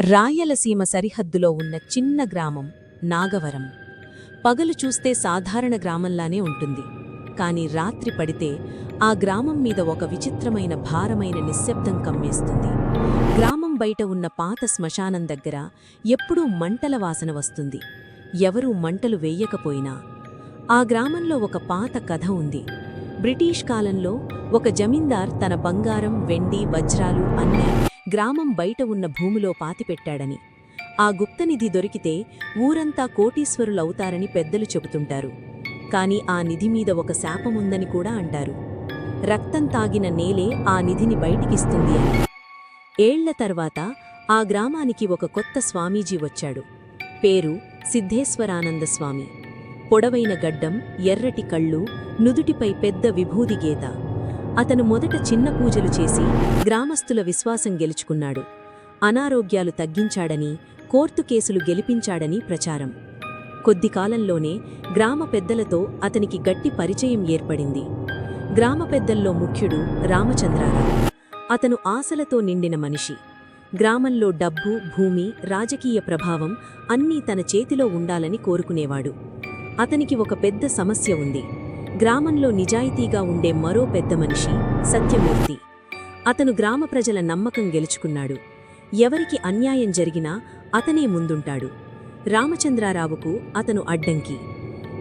రాయలసీమ సరిహద్దులో ఉన్న చిన్న గ్రామం నాగవరం. పగలు చూస్తే సాధారణ గ్రామంలానే ఉంటుంది. కాని రాత్రి పడితే ఆ గ్రామం మీద ఒక విచిత్రమైన భారమైన నిశ్శబ్దం కమ్మేస్తుంది. గ్రామం బయట ఉన్న పాత శ్మశానం దగ్గర ఎప్పుడూ మంటల వాసన వస్తుంది. ఎవరూ మంటలు వేయకపోయినా. ఆ గ్రామంలో ఒక పాత కథ ఉంది. బ్రిటిష్ కాలంలో ఒక జమీందార్ తన బంగారం, వెండి, వజ్రాలు అన్నీ గ్రామం బయట ఉన్న భూమిలో పాతిపెట్టాడని. ఆ గుప్తనిధి దొరికితే ఊరంతా కోటీశ్వరులవుతారని పెద్దలు చెబుతుంటారు. కాని ఆ నిధి మీద ఒక శాపముందని కూడా అంటారు. రక్తం తాగిన నేలే ఆ నిధిని బయటికిస్తుంది అని. ఏళ్ల తర్వాత ఆ గ్రామానికి ఒక కొత్త స్వామీజీ వచ్చాడు. పేరు సిద్ధేశ్వరానంద స్వామి. పొడవైన గడ్డం, ఎర్రటి కళ్ళు, నుదుటిపై పెద్ద విభూది గీత. అతను మొదట చిన్న పూజలు చేసి గ్రామస్తుల విశ్వాసం గెలుచుకున్నాడు. అనారోగ్యాలు తగ్గించాడని, కోర్టు కేసులు గెలిపించాడని ప్రచారం. కొద్ది కాలంలోనే గ్రామ పెద్దలతో అతనికి గట్టి పరిచయం ఏర్పడింది. గ్రామ పెద్దల్లో ముఖ్యుడు రామచంద్రారావు. అతను ఆశలతో నిండిన మనిషి. గ్రామంలో డబ్బు, భూమి, రాజకీయ ప్రభావం అన్నీ తన చేతిలో ఉండాలని కోరుకునేవాడు. అతనికి ఒక పెద్ద సమస్య ఉంది. గ్రామంలో నిజాయితీగా ఉండే మరో పెద్ద మనిషి సత్యమూర్తి. అతను గ్రామ ప్రజల నమ్మకం గెలుచుకున్నాడు. ఎవరికి అన్యాయం జరిగినా అతనే ముందుంటాడు. రామచంద్రారావుకు అతను అడ్డంకి.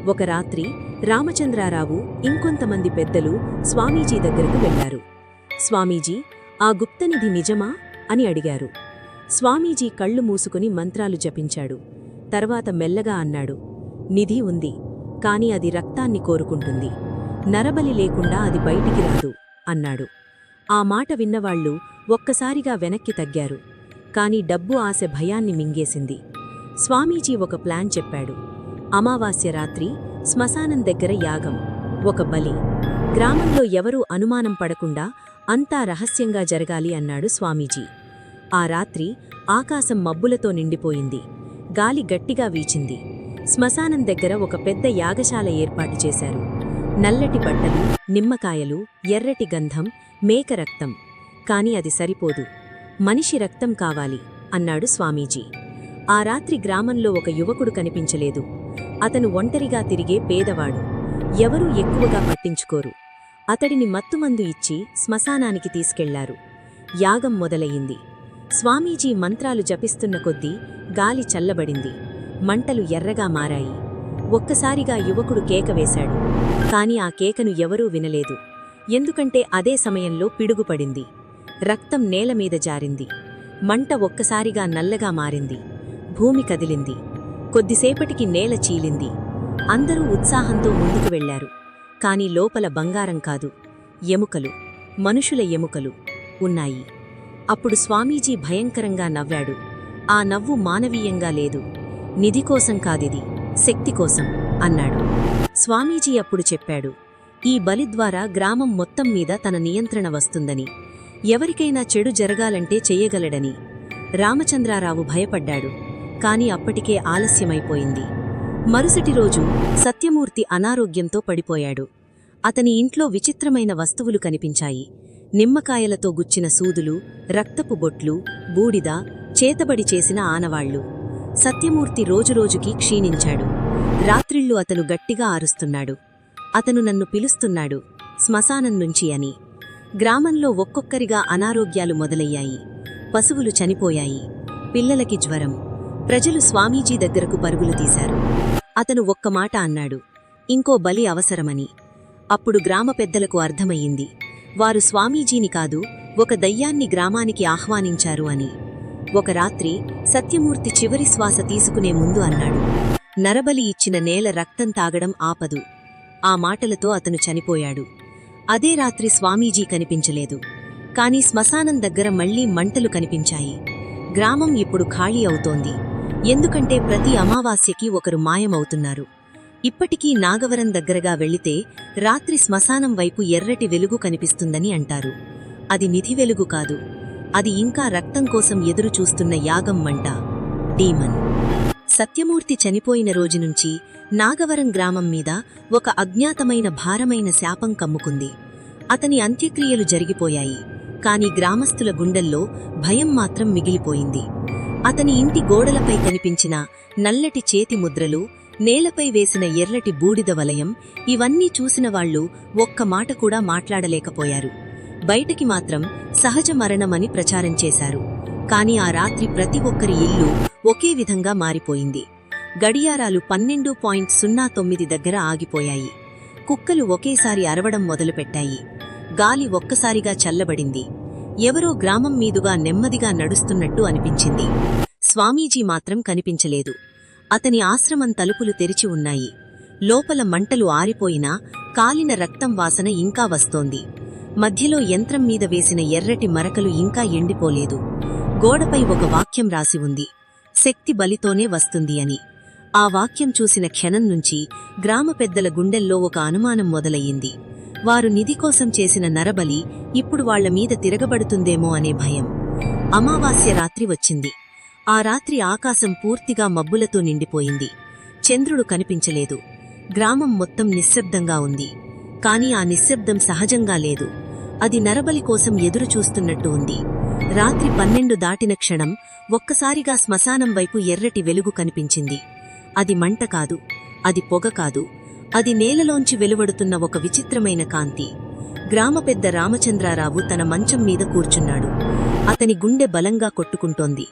ఒక రాత్రి రామచంద్రారావు ఇంకొంతమంది పెద్దలు స్వామీజీ దగ్గరకు వెళ్లారు. స్వామీజీ, ఆ గుప్తనిధి నిజమా అని అడిగారు. స్వామీజీ కళ్ళు మూసుకుని మంత్రాలు జపించాడు. తర్వాత మెల్లగా అన్నాడు, నిధి ఉంది, కాని అది రక్తాన్ని కోరుకుంటుంది. నరబలి లేకుండా అది బయటికి రాదు అన్నాడు. ఆ మాట విన్నవాళ్లు ఒక్కసారిగా వెనక్కి తగ్గారు. కాని డబ్బు ఆశ భయాన్ని మింగేసింది. స్వామీజీ ఒక ప్లాన్ చెప్పాడు. అమావాస్య రాత్రి శ్మశానం దగ్గర యాగం, ఒక బలి. గ్రామంలో ఎవరూ అనుమానం పడకుండా అంతా రహస్యంగా జరగాలి అన్నాడు స్వామీజీ. ఆ రాత్రి ఆకాశం మబ్బులతో నిండిపోయింది. గాలి గట్టిగా వీచింది. శ్మశానం దగ్గర ఒక పెద్ద యాగశాల ఏర్పాటు చేశారు. నల్లటి బట్టలు, నిమ్మకాయలు, ఎర్రటి గంధం, మేక రక్తం. కాని అది సరిపోదు. మనిషి రక్తం కావాలి అన్నాడు స్వామీజీ. ఆ రాత్రి గ్రామంలో ఒక యువకుడు కనిపించలేదు. అతను ఒంటరిగా తిరిగే పేదవాడు. ఎవరూ ఎక్కువగా పట్టించుకోరు. అతడిని మత్తుమందు ఇచ్చి శ్మశానానికి తీసుకెళ్లారు. యాగం మొదలయ్యింది. స్వామీజీ మంత్రాలు జపిస్తున్న కొద్దీ గాలి చల్లబడింది. మంటలు ఎర్రగా మారాయి. ఒక్కసారిగా యువకుడు కేక వేశాడు. కాని ఆ కేకను ఎవరూ వినలేదు. ఎందుకంటే అదే సమయంలో పిడుగుపడింది. రక్తం నేలమీద జారింది. మంట ఒక్కసారిగా నల్లగా మారింది. భూమి కదిలింది. కొద్దిసేపటికి నేల చీలింది. అందరూ ఉత్సాహంతో ముందుకు వెళ్లారు. కాని లోపల బంగారం కాదు, ఎముకలు, మనుషుల ఎముకలు ఉన్నాయి. అప్పుడు స్వామీజీ భయంకరంగా నవ్వాడు. ఆ నవ్వు మానవీయంగా లేదు. నిధి కోసం కాదిది, శక్తి కోసం అన్నాడు. స్వామీజీ అప్పుడు చెప్పాడు, ఈ బలి ద్వారా గ్రామం మొత్తం మీద తన నియంత్రణ వస్తుందని, ఎవరికైనా చెడు జరగాలంటే చెయ్యగలడని. రామచంద్రారావు భయపడ్డాడు. కాని అప్పటికే ఆలస్యమైపోయింది. మరుసటి రోజు సత్యమూర్తి అనారోగ్యంతో పడిపోయాడు. అతని ఇంట్లో విచిత్రమైన వస్తువులు కనిపించాయి. నిమ్మకాయలతో గుచ్చిన సూదులు, రక్తపు బొట్లు, బూడిద, చేతబడి చేసిన ఆనవాళ్లు. సత్యమూర్తి రోజురోజుకీ క్షీణించాడు. రాత్రిళ్ళు అతను గట్టిగా ఆరుస్తున్నాడు. అతను నన్ను పిలుస్తున్నాడు శ్మశానం నుంచి అని. గ్రామంలో ఒక్కొక్కరిగా అనారోగ్యాలు మొదలయ్యాయి. పశువులు చనిపోయాయి. పిల్లలకి జ్వరం. ప్రజలు స్వామీజీ దగ్గరకు పరుగులు తీశారు. అతను ఒక్క మాట అన్నాడు, ఇంకో బలి అవసరమని. అప్పుడు గ్రామ పెద్దలకు అర్థమయ్యింది. వారు స్వామీజీని కాదు, ఒక దయ్యాన్ని గ్రామానికి ఆహ్వానించారు అని. ఒక రాత్రి సత్యమూర్తి చివరి శ్వాస తీసుకునే ముందు అన్నాడు, నరబలి ఇచ్చిన నేల రక్తం తాగడం ఆపదు. ఆ మాటలతో అతను చనిపోయాడు. అదే రాత్రి స్వామీజీ కనిపించలేదు. కాని శ్మశానం దగ్గర మళ్లీ మంటలు కనిపించాయి. గ్రామం ఇప్పుడు ఖాళీ అవుతోంది. ఎందుకంటే ప్రతి అమావాస్యకి ఒకరు మాయమవుతున్నారు. ఇప్పటికీ నాగవరం దగ్గరగా వెళితే రాత్రి శ్మశానం వైపు ఎర్రటి వెలుగు కనిపిస్తుందని అంటారు. అది నిధి వెలుగు కాదు, అది ఇంకా రక్తం కోసం ఎదురుచూస్తున్న యాగం మంట, డీమన్. సత్యమూర్తి చనిపోయిన రోజునుంచి నాగవరం గ్రామం మీద ఒక అజ్ఞాతమైన భారమైన శాపం కమ్ముకుంది. అతని అంత్యక్రియలు జరిగిపోయాయి. కాని గ్రామస్తుల గుండెల్లో భయం మాత్రం మిగిలిపోయింది. అతని ఇంటి గోడలపై కనిపించిన నల్లటి చేతి ముద్రలు, నేలపై వేసిన ఎర్రటి బూడిద వలయం, ఇవన్నీ చూసిన వాళ్లు ఒక్క మాట కూడా మాట్లాడలేకపోయారు. బయటికి మాత్రం సహజ మరణమని ప్రచారం చేశారు. కాని ఆ రాత్రి ప్రతి ఒక్కరి ఇల్లు ఒకే విధంగా మారిపోయింది. గడియారాలు 12:09 దగ్గర ఆగిపోయాయి. కుక్కలు ఒకేసారి అరవడం మొదలుపెట్టాయి. గాలి ఒక్కసారిగా చల్లబడింది. ఎవరో గ్రామం మీదుగా నెమ్మదిగా నడుస్తున్నట్టు అనిపించింది. స్వామీజీ మాత్రం కనిపించలేదు. అతని ఆశ్రమం తలుపులు తెరిచి ఉన్నాయి. లోపల మంటలు ఆరిపోయినా కాలిన రక్తం వాసన ఇంకా వస్తోంది. మధ్యలో యంత్రం మీద వేసిన ఎర్రటి మరకలు ఇంకా ఎండిపోలేదు. గోడపై ఒక వాక్యం రాసి ఉంది, శక్తి బలితోనే వస్తుంది అని. ఆ వాక్యం చూసిన క్షణం నుంచి గ్రామ పెద్దల గుండెల్లో ఒక అనుమానం మొదలయ్యింది. వారు నిధి కోసం చేసిన నరబలి ఇప్పుడు వాళ్ల మీద తిరగబడుతుందేమో అనే భయం. అమావాస్య రాత్రి వచ్చింది. ఆ రాత్రి ఆకాశం పూర్తిగా మబ్బులతో నిండిపోయింది. చంద్రుడు కనిపించలేదు. గ్రామం మొత్తం నిశ్శబ్దంగా ఉంది. కాని ఆ నిశ్శబ్దం సహజంగా లేదు. అది నరబలి కోసం ఎదురు చూస్తున్నట్టు ఉంది. రాత్రి 12 దాటిన క్షణం ఒక్కసారిగా శ్మశానం వైపు ఎర్రటి వెలుగు కనిపించింది. అది మంట కాదు, అది పొగ కాదు, అది నేలలోంచి వెలువడుతున్న ఒక విచిత్రమైన కాంతి. గ్రామ పెద్ద రామచంద్రారావు తన మంచం మీద కూర్చున్నాడు. అతని గుండె బలంగా కొట్టుకుంటోంది.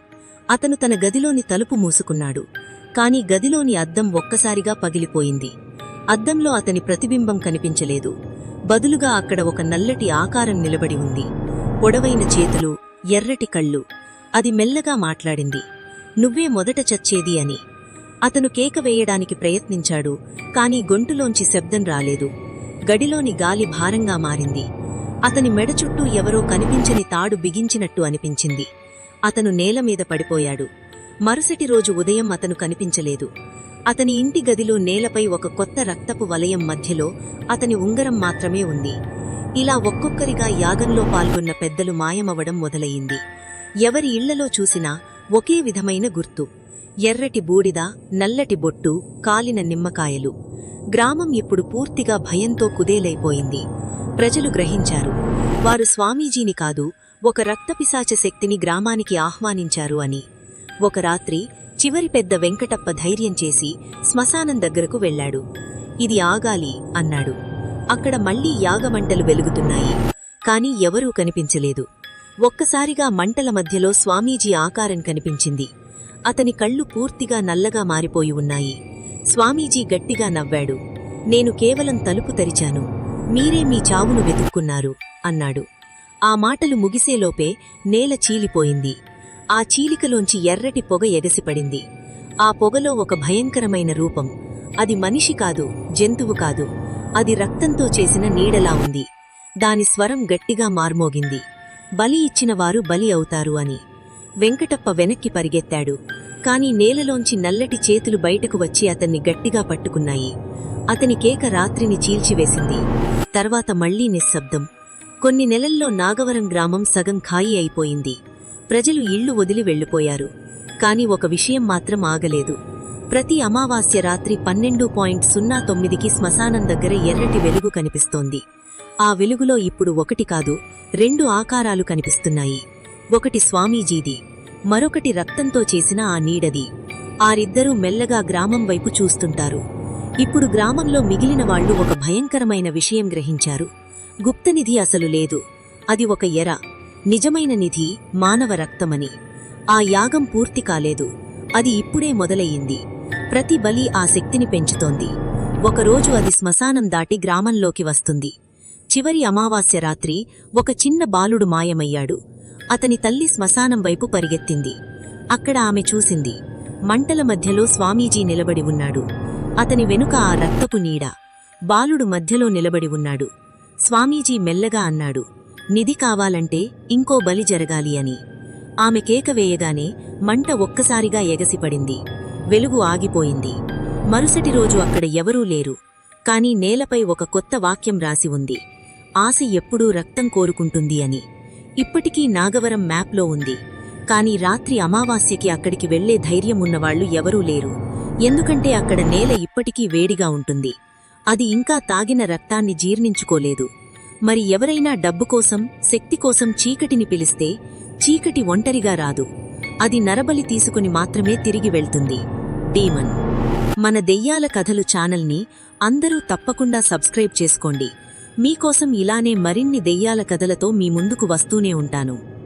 అతను తన గదిలోని తలుపు మూసుకున్నాడు. కాని గదిలోని అద్దం ఒక్కసారిగా పగిలిపోయింది. అద్దంలో అతని ప్రతిబింబం కనిపించలేదు. బదులుగా అక్కడ ఒక నల్లటి ఆకారం నిలబడి ఉంది. పొడవైన చేతులు, ఎర్రటి కళ్ళు. అది మెల్లగా మాట్లాడింది, నువ్వే మొదట చచ్చేది అని. అతను కేక వేయడానికి ప్రయత్నించాడు. కాని గొంతులోంచి శబ్దం రాలేదు. గడిలోని గాలి భారంగా మారింది. అతని మెడ చుట్టూ ఎవరో కనిపించని తాడు బిగించినట్టు అనిపించింది. అతను నేలమీద పడిపోయాడు. మరుసటి రోజు ఉదయం అతను కనిపించలేదు. అతని ఇంటి గదిలో నేలపై ఒక కొత్త రక్తపు వలయం మధ్యలో అతని ఉంగరం మాత్రమే ఉంది. ఇలా ఒక్కొక్కరిగా యాగంలో పాల్గొన్న పెద్దలు మాయమవడం మొదలయింది. ఎవరి ఇళ్లలో చూసినా ఒకే విధమైన గుర్తు, ఎర్రటి బూడిద, నల్లటి బొట్టు, కాలిన నిమ్మకాయలు. గ్రామం ఇప్పుడు పూర్తిగా భయంతో కుదేలైపోయింది. ప్రజలు గ్రహించారు, వారు స్వామీజీని కాదు, ఒక రక్తపిశాచ శక్తిని గ్రామానికి ఆహ్వానించారు అని. ఒక రాత్రి చివరి పెద్ద వెంకటప్ప ధైర్యం చేసి శ్మశానం దగ్గరకు వెళ్లాడు. ఇది ఆగాలి అన్నాడు. అక్కడ మళ్లీ యాగమంటలు వెలుగుతున్నాయి. కాని ఎవరూ కనిపించలేదు. ఒక్కసారిగా మంటల మధ్యలో స్వామీజీ ఆకారం కనిపించింది. అతని కళ్ళు పూర్తిగా నల్లగా మారిపోయి ఉన్నాయి. స్వామీజీ గట్టిగా నవ్వాడు. నేను కేవలం తలుపు తెరిచాను, మీరే మీ చావును వెతుక్కున్నారు అన్నాడు. ఆ మాటలు ముగిసేలోపే నేల చీలిపోయింది. ఆ చీలికలోంచి ఎర్రటి పొగ ఎగసిపడింది. ఆ పొగలో ఒక భయంకరమైన రూపం. అది మనిషి కాదు, జంతువు కాదు, అది రక్తంతో చేసిన నీడలా ఉంది. దాని స్వరం గట్టిగా మార్మోగింది, బలి ఇచ్చినవారు బలి అవుతారు అని. వెంకటప్ప వెనక్కి పరిగెత్తాడు. కాని నేలలోంచి నల్లటి చేతులు బయటకు వచ్చి అతన్ని గట్టిగా పట్టుకున్నాయి. అతని కేక రాత్రిని చీల్చివేసింది. తర్వాత మళ్లీ నిశ్శబ్దం. కొన్ని నెలల్లో నాగవరం గ్రామం సగం ఖాళీ అయిపోయింది. ప్రజలు ఇళ్లు వదిలి వెళ్లిపోయారు. కాని ఒక విషయం మాత్రం ఆగలేదు. ప్రతి అమావాస్య రాత్రి 12:09కి శ్మశానం దగ్గర ఎర్రటి వెలుగు కనిపిస్తోంది. ఆ వెలుగులో ఇప్పుడు ఒకటి కాదు, 2 ఆకారాలు కనిపిస్తున్నాయి. ఒకటి స్వామీజీది, మరొకటి రక్తంతో చేసిన ఆ నీడది. ఆరిద్దరూ మెల్లగా గ్రామం వైపు చూస్తుంటారు. ఇప్పుడు గ్రామంలో మిగిలిన వాళ్లు ఒక భయంకరమైన విషయం గ్రహించారు. గుప్తనిధి అసలు లేదు, అది ఒక ఎర. నిజమైన నిధి మానవ రక్తమని. ఆ యాగం పూర్తి కాలేదు, అది ఇప్పుడే మొదలయ్యింది. ప్రతి బలి ఆ శక్తిని పెంచుతోంది. ఒకరోజు అది శ్మశానం దాటి గ్రామంలోకి వస్తుంది. చివరి అమావాస్య రాత్రి ఒక చిన్న బాలుడు మాయమయ్యాడు. అతని తల్లి శ్మశానం వైపు పరిగెత్తింది. అక్కడ ఆమె చూసింది, మంటల మధ్యలో స్వామీజీ నిలబడి ఉన్నాడు. అతని వెనుక ఆ రక్తపు నీడ. బాలుడు మధ్యలో నిలబడి ఉన్నాడు. స్వామీజీ మెల్లగా అన్నాడు, నిధి కావాలంటే ఇంకో బలి జరగాలి అని. ఆమె కేక వేయగానే మంట ఒక్కసారిగా ఎగసిపడింది. వెలుగు ఆగిపోయింది. మరుసటి రోజు అక్కడ ఎవరూ లేరు. కాని నేలపై ఒక కొత్త వాక్యం రాసి ఉంది, ఆశ ఎప్పుడూ రక్తం కోరుకుంటుంది అని. ఇప్పటికీ నాగవరం మ్యాప్లో ఉంది. కాని రాత్రి అమావాస్యకి అక్కడికి వెళ్లే ధైర్యం ఉన్నవాళ్లు ఎవరూ లేరు. ఎందుకంటే అక్కడ నేల ఇప్పటికీ వేడిగా ఉంటుంది. అది ఇంకా తాగిన రక్తాన్ని జీర్ణించుకోలేదు. మరి ఎవరైనా డబ్బు కోసం, శక్తి కోసం చీకటిని పిలిస్తే చీకటి ఒంటరిగా రాదు. అది నరబలి తీసుకుని మాత్రమే తిరిగి వెళ్తుంది. డీమన్. మన దెయ్యాల కథలు ఛానల్ని అందరూ తప్పకుండా సబ్స్క్రైబ్ చేసుకోండి. మీకోసం ఇలానే మరిన్ని దెయ్యాల కథలతో మీ ముందుకు వస్తూనే ఉంటాను.